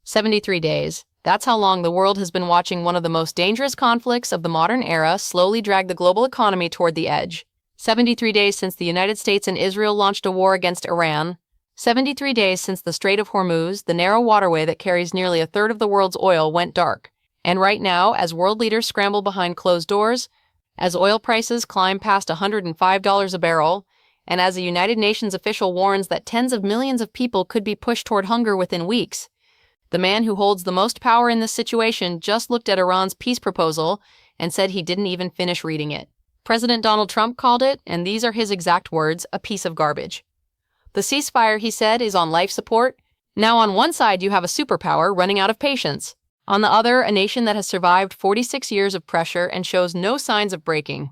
73 days. That's how long the world has been watching one of the most dangerous conflicts of the modern era slowly drag the global economy toward the edge. 73 days since the United States and Israel launched a war against Iran. 73 days since the Strait of Hormuz, the narrow waterway that carries nearly a third of the world's oil, went dark. And right now, as world leaders scramble behind closed doors, as oil prices climb past $105 a barrel, and as a United Nations official warns that tens of millions of people could be pushed toward hunger within weeks, the man who holds the most power in this situation just looked at Iran's peace proposal and said he didn't even finish reading it. President Donald Trump called it, and these are his exact words, a piece of garbage. The ceasefire, he said, is on life support. Now on one side you have a superpower running out of patience. On the other, a nation that has survived 46 years of pressure and shows no signs of breaking.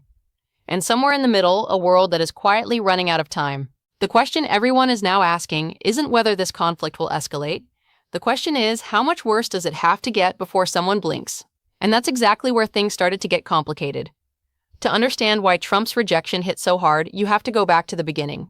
And somewhere in the middle, a world that is quietly running out of time. The question everyone is now asking isn't whether this conflict will escalate. The question is, how much worse does it have to get before someone blinks? And that's exactly where things started to get complicated. To understand why Trump's rejection hit so hard, you have to go back to the beginning.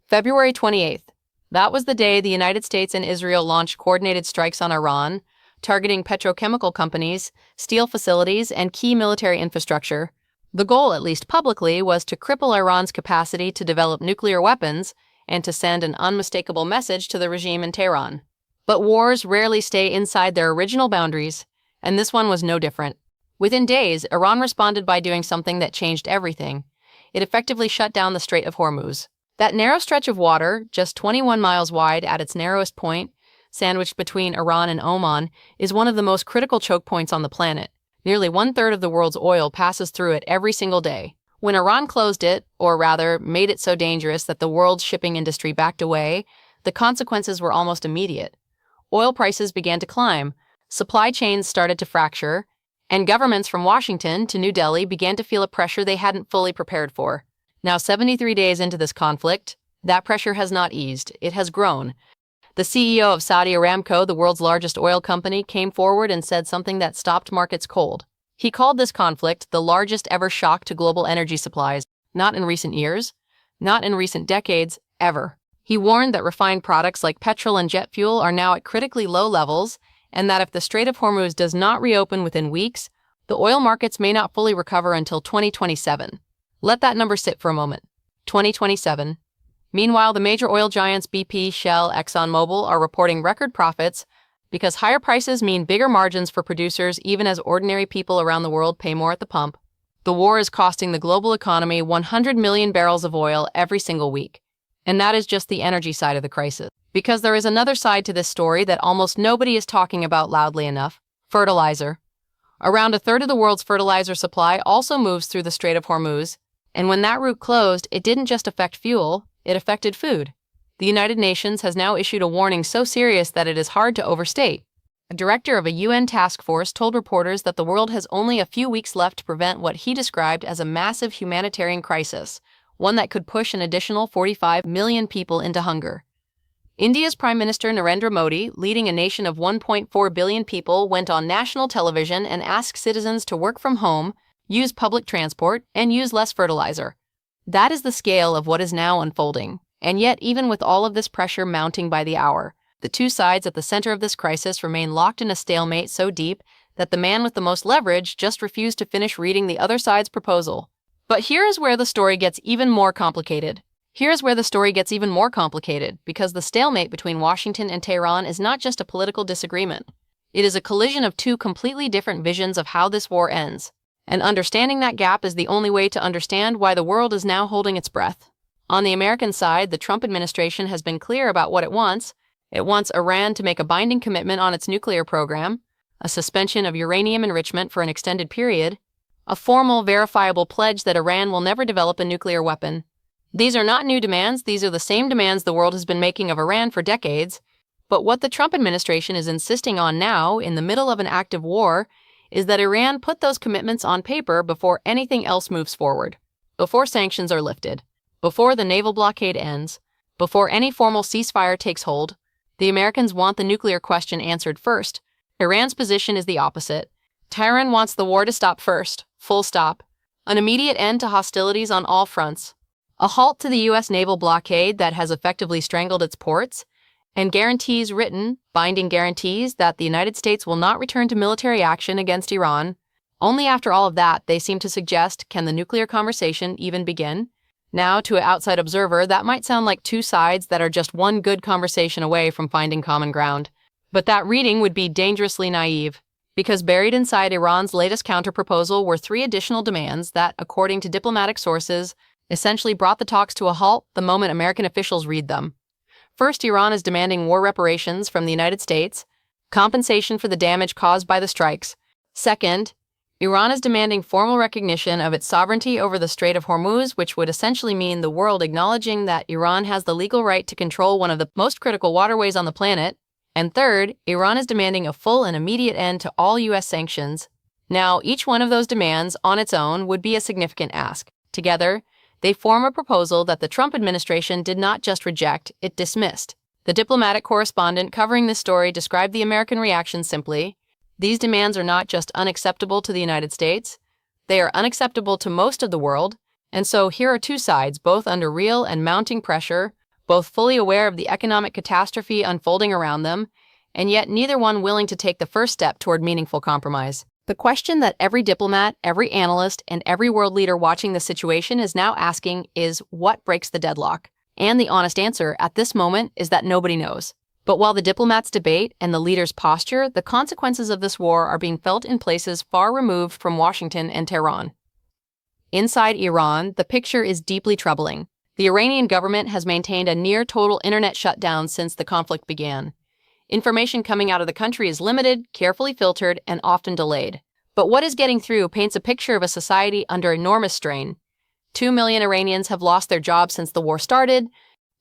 February 28th. That was the day the United States and Israel launched coordinated strikes on Iran, targeting petrochemical companies, steel facilities, and key military infrastructure. The goal, at least publicly, was to cripple Iran's capacity to develop nuclear weapons and to send an unmistakable message to the regime in Tehran. But wars rarely stay inside their original boundaries, and this one was no different. Within days, Iran responded by doing something that changed everything. It effectively shut down the Strait of Hormuz. That narrow stretch of water, just 21 miles wide at its narrowest point, sandwiched between Iran and Oman, is one of the most critical choke points on the planet. Nearly one-third of the world's oil passes through it every single day. When Iran closed it, or rather, made it so dangerous that the world's shipping industry backed away, the consequences were almost immediate. Oil prices began to climb, supply chains started to fracture, and governments from Washington to New Delhi began to feel a pressure they hadn't fully prepared for. Now, 73 days into this conflict, that pressure has not eased, it has grown. The CEO of Saudi Aramco, the world's largest oil company, came forward and said something that stopped markets cold. He called this conflict the largest ever shock to global energy supplies, not in recent years, not in recent decades, ever. He warned that refined products like petrol and jet fuel are now at critically low levels, and that if the Strait of Hormuz does not reopen within weeks, the oil markets may not fully recover until 2027. Let that number sit for a moment. 2027. Meanwhile, the major oil giants BP, Shell, ExxonMobil are reporting record profits because higher prices mean bigger margins for producers even as ordinary people around the world pay more at the pump. The war is costing the global economy 100 million barrels of oil every single week. And that is just the energy side of the crisis. Because there is another side to this story that almost nobody is talking about loudly enough: fertilizer. Around a third of the world's fertilizer supply also moves through the Strait of Hormuz, and when that route closed, it didn't just affect fuel, it affected food. The United Nations has now issued a warning so serious that it is hard to overstate. A director of a UN task force told reporters that the world has only a few weeks left to prevent what he described as a massive humanitarian crisis, one that could push an additional 45 million people into hunger. India's Prime Minister Narendra Modi, leading a nation of 1.4 billion people, went on national television and asked citizens to work from home, use public transport, and use less fertilizer. That is the scale of what is now unfolding. And yet, even with all of this pressure mounting by the hour, the two sides at the center of this crisis remain locked in a stalemate so deep that the man with the most leverage just refused to finish reading the other side's proposal. But here is where the story gets even more complicated. Because the stalemate between Washington and Tehran is not just a political disagreement. It is a collision of two completely different visions of how this war ends. And understanding that gap is the only way to understand why the world is now holding its breath. On the American side, the Trump administration has been clear about what it wants. It wants Iran to make a binding commitment on its nuclear program, a suspension of uranium enrichment for an extended period, a formal, verifiable pledge that Iran will never develop a nuclear weapon. These are not new demands, these are the same demands the world has been making of Iran for decades. But what the Trump administration is insisting on now, in the middle of an active war, is that Iran put those commitments on paper before anything else moves forward, before sanctions are lifted, before the naval blockade ends, before any formal ceasefire takes hold. The Americans want the nuclear question answered first. Iran's position is the opposite. Tehran wants the war to stop first, full stop. An immediate end to hostilities on all fronts. A halt to the U.S. naval blockade that has effectively strangled its ports, and guarantees written, binding guarantees that the United States will not return to military action against Iran. Only after all of that, they seem to suggest, can the nuclear conversation even begin? Now, to an outside observer, that might sound like two sides that are just one good conversation away from finding common ground. But that reading would be dangerously naive, because buried inside Iran's latest counterproposal were three additional demands that, according to diplomatic sources, essentially brought the talks to a halt the moment American officials read them. First, Iran is demanding war reparations from the United States, compensation for the damage caused by the strikes. Second, Iran is demanding formal recognition of its sovereignty over the Strait of Hormuz, which would essentially mean the world acknowledging that Iran has the legal right to control one of the most critical waterways on the planet. And third, Iran is demanding a full and immediate end to all U.S. sanctions. Now, each one of those demands on its own would be a significant ask. Together, they form a proposal that the Trump administration did not just reject, it dismissed. The diplomatic correspondent covering this story described the American reaction simply: these demands are not just unacceptable to the United States, they are unacceptable to most of the world, and so here are two sides, both under real and mounting pressure, both fully aware of the economic catastrophe unfolding around them, and yet neither one willing to take the first step toward meaningful compromise. The question that every diplomat, every analyst, and every world leader watching the situation is now asking is, what breaks the deadlock? And the honest answer at this moment is that nobody knows. But while the diplomats debate and the leaders posture, the consequences of this war are being felt in places far removed from Washington and Tehran. Inside Iran, the picture is deeply troubling. The Iranian government has maintained a near-total internet shutdown since the conflict began. Information coming out of the country is limited, carefully filtered, and often delayed. But what is getting through paints a picture of a society under enormous strain. 2 million Iranians have lost their jobs since the war started.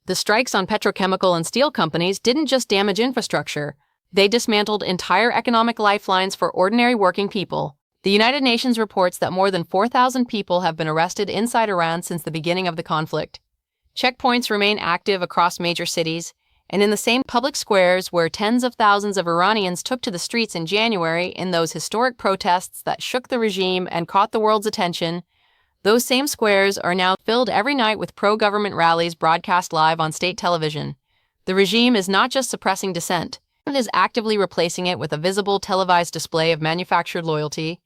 The strikes on petrochemical and steel companies didn't just damage infrastructure, they dismantled entire economic lifelines for ordinary working people. The United Nations reports that more than 4,000 people have been arrested inside Iran since the beginning of the conflict. Checkpoints remain active across major cities, and in the same public squares where tens of thousands of Iranians took to the streets in January in those historic protests that shook the regime and caught the world's attention, those same squares are now filled every night with pro-government rallies broadcast live on state television. The regime is not just suppressing dissent, it is actively replacing it with a visible televised display of manufactured loyalty,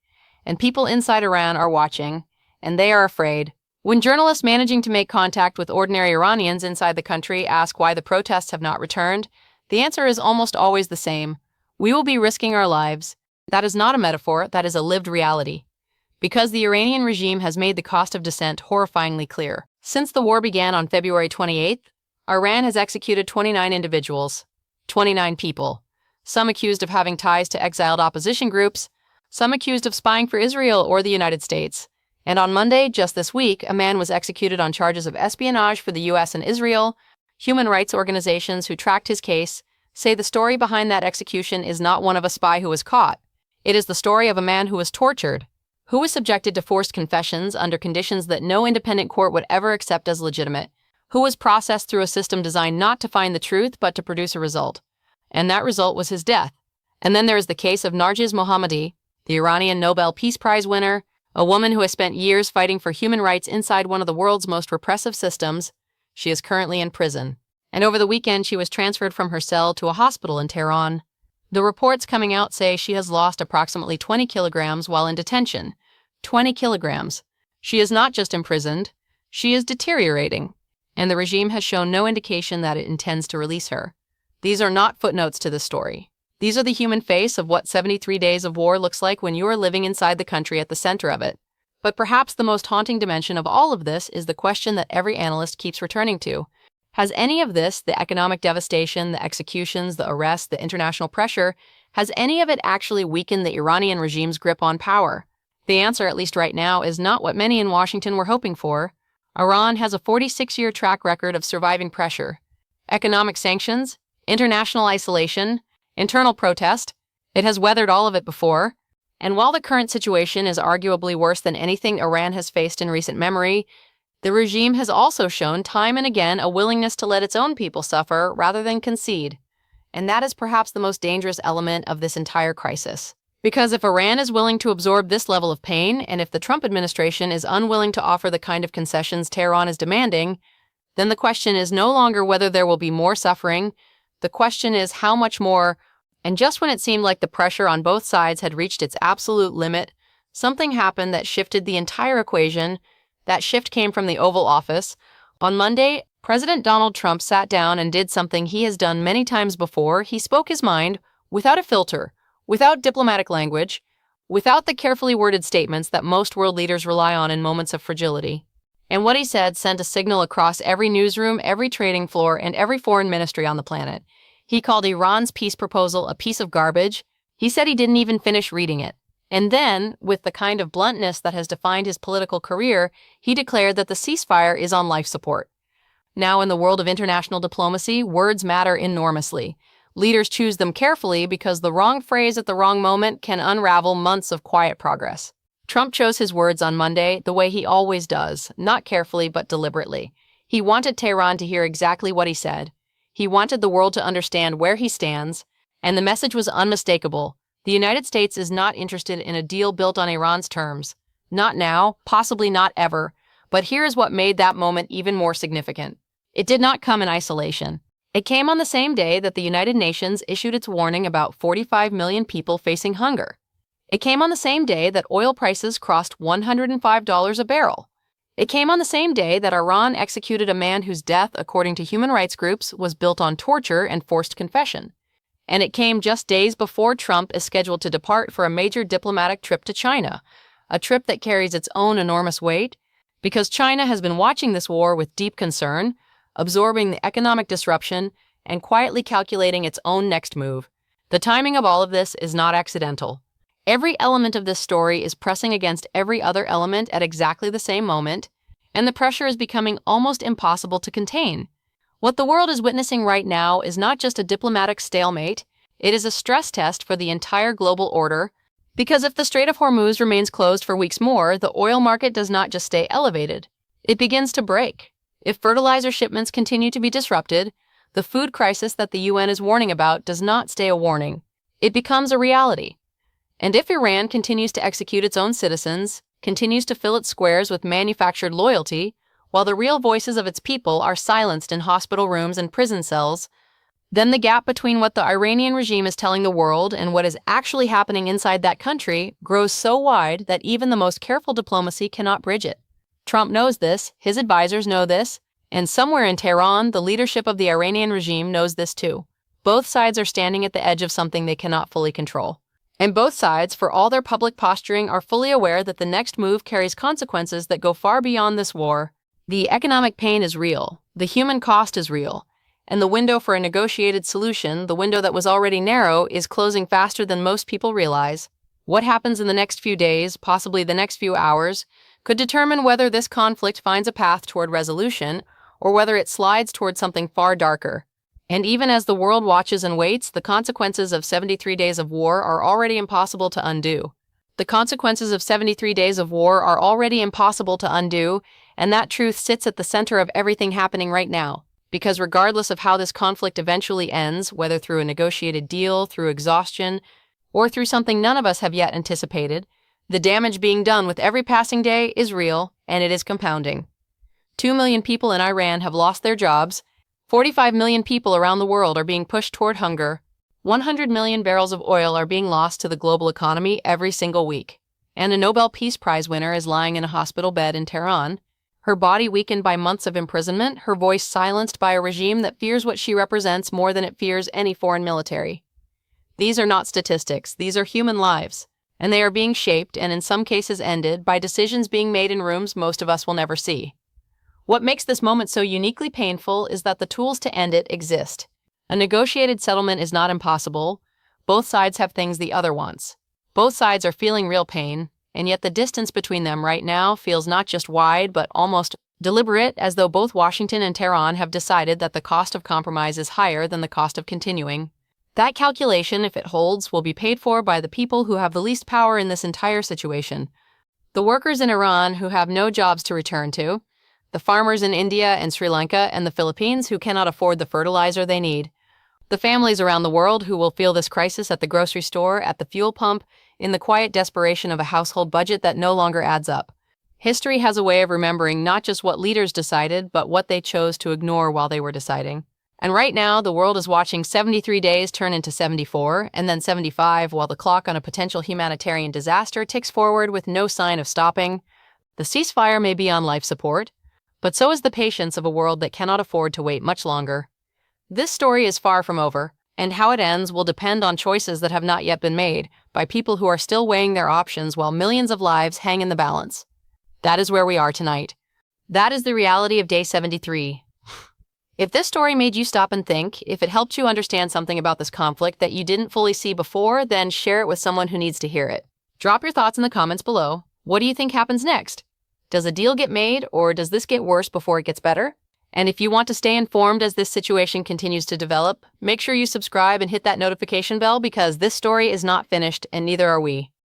and people inside Iran are watching, and they are afraid. When journalists managing to make contact with ordinary Iranians inside the country ask why the protests have not returned, the answer is almost always the same: we will be risking our lives. That is not a metaphor, that is a lived reality. Because the Iranian regime has made the cost of dissent horrifyingly clear. Since the war began on February 28th, Iran has executed 29 individuals, 29 people, some accused of having ties to exiled opposition groups, some accused of spying for Israel or the United States. And on Monday, just this week, a man was executed on charges of espionage for the U.S. and Israel. Human rights organizations who tracked his case say the story behind that execution is not one of a spy who was caught. It is the story of a man who was tortured, who was subjected to forced confessions under conditions that no independent court would ever accept as legitimate, who was processed through a system designed not to find the truth but to produce a result. And that result was his death. And then there is the case of Narges Mohammadi, the Iranian Nobel Peace Prize winner, a woman who has spent years fighting for human rights inside one of the world's most repressive systems. She is currently in prison. And over the weekend, she was transferred from her cell to a hospital in Tehran. The reports coming out say she has lost approximately 20 kilograms while in detention. 20 kilograms. She is not just imprisoned, she is deteriorating, and the regime has shown no indication that it intends to release her. These are not footnotes to the story. These are the human face of what 73 days of war looks like when you are living inside the country at the center of it. But perhaps the most haunting dimension of all of this is the question that every analyst keeps returning to. Has any of this, the economic devastation, the executions, the arrests, the international pressure, has any of it actually weakened the Iranian regime's grip on power? The answer, at least right now, is not what many in Washington were hoping for. Iran has a 46-year track record of surviving pressure. Economic sanctions, international isolation, internal protest. It has weathered all of it before. And while the current situation is arguably worse than anything Iran has faced in recent memory, the regime has also shown time and again a willingness to let its own people suffer rather than concede. And that is perhaps the most dangerous element of this entire crisis. Because if Iran is willing to absorb this level of pain, and if the Trump administration is unwilling to offer the kind of concessions Tehran is demanding, then the question is no longer whether there will be more suffering. The question is how much more? And just when it seemed like the pressure on both sides had reached its absolute limit, something happened that shifted the entire equation. That shift came from the Oval Office. On Monday, President Donald Trump sat down and did something he has done many times before. He spoke his mind without a filter, without diplomatic language, without the carefully worded statements that most world leaders rely on in moments of fragility. And what he said sent a signal across every newsroom, every trading floor, and every foreign ministry on the planet. He called Iran's peace proposal a piece of garbage. He said he didn't even finish reading it. And then, with the kind of bluntness that has defined his political career, he declared that the ceasefire is on life support. Now, in the world of international diplomacy, words matter enormously. Leaders choose them carefully because the wrong phrase at the wrong moment can unravel months of quiet progress. Trump chose his words on Monday the way he always does, not carefully but deliberately. He wanted Tehran to hear exactly what he said. He wanted the world to understand where he stands, and the message was unmistakable. The United States is not interested in a deal built on Iran's terms. Not now, possibly not ever. But here is what made that moment even more significant. It did not come in isolation. It came on the same day that the United Nations issued its warning about 45 million people facing hunger. It came on the same day that oil prices crossed $105 a barrel. It came on the same day that Iran executed a man whose death, according to human rights groups, was built on torture and forced confession. And it came just days before Trump is scheduled to depart for a major diplomatic trip to China, a trip that carries its own enormous weight, because China has been watching this war with deep concern, absorbing the economic disruption, and quietly calculating its own next move. The timing of all of this is not accidental. Every element of this story is pressing against every other element at exactly the same moment, and the pressure is becoming almost impossible to contain. What the world is witnessing right now is not just a diplomatic stalemate, it is a stress test for the entire global order, because if the Strait of Hormuz remains closed for weeks more, the oil market does not just stay elevated, it begins to break. If fertilizer shipments continue to be disrupted, the food crisis that the UN is warning about does not stay a warning. It becomes a reality. And if Iran continues to execute its own citizens, continues to fill its squares with manufactured loyalty, while the real voices of its people are silenced in hospital rooms and prison cells, then the gap between what the Iranian regime is telling the world and what is actually happening inside that country grows so wide that even the most careful diplomacy cannot bridge it. Trump knows this, his advisors know this, and somewhere in Tehran, the leadership of the Iranian regime knows this too. Both sides are standing at the edge of something they cannot fully control. And both sides, for all their public posturing, are fully aware that the next move carries consequences that go far beyond this war. The economic pain is real, the human cost is real, and the window for a negotiated solution, the window that was already narrow, is closing faster than most people realize. What happens in the next few days, possibly the next few hours, could determine whether this conflict finds a path toward resolution or whether it slides toward something far darker. And even as the world watches and waits, the consequences of 73 days of war are already impossible to undo. The consequences of 73 days of war are already impossible to undo, and that truth sits at the center of everything happening right now. Because regardless of how this conflict eventually ends, whether through a negotiated deal, through exhaustion, or through something none of us have yet anticipated, the damage being done with every passing day is real, and it is compounding. 2 million people in Iran have lost their jobs. 45 million people around the world are being pushed toward hunger. 100 million barrels of oil are being lost to the global economy every single week. And a Nobel Peace Prize winner is lying in a hospital bed in Tehran, her body weakened by months of imprisonment, her voice silenced by a regime that fears what she represents more than it fears any foreign military. These are not statistics, these are human lives, and they are being shaped and in some cases ended by decisions being made in rooms most of us will never see. What makes this moment so uniquely painful is that the tools to end it exist. A negotiated settlement is not impossible. Both sides have things the other wants. Both sides are feeling real pain, and yet the distance between them right now feels not just wide but almost deliberate, as though both Washington and Tehran have decided that the cost of compromise is higher than the cost of continuing. That calculation, if it holds, will be paid for by the people who have the least power in this entire situation. The workers in Iran who have no jobs to return to, the farmers in India and Sri Lanka and the Philippines who cannot afford the fertilizer they need, the families around the world who will feel this crisis at the grocery store, at the fuel pump, in the quiet desperation of a household budget that no longer adds up. History has a way of remembering not just what leaders decided, but what they chose to ignore while they were deciding. And right now, the world is watching 73 days turn into 74, and then 75, while the clock on a potential humanitarian disaster ticks forward with no sign of stopping. The ceasefire may be on life support, but so is the patience of a world that cannot afford to wait much longer. This story is far from over, and how it ends will depend on choices that have not yet been made by people who are still weighing their options while millions of lives hang in the balance. That is where we are tonight. That is the reality of day 73. If this story made you stop and think, if it helped you understand something about this conflict that you didn't fully see before, then share it with someone who needs to hear it. Drop your thoughts in the comments below. What do you think happens next? Does a deal get made, or does this get worse before it gets better? And if you want to stay informed as this situation continues to develop, make sure you subscribe and hit that notification bell because this story is not finished and neither are we.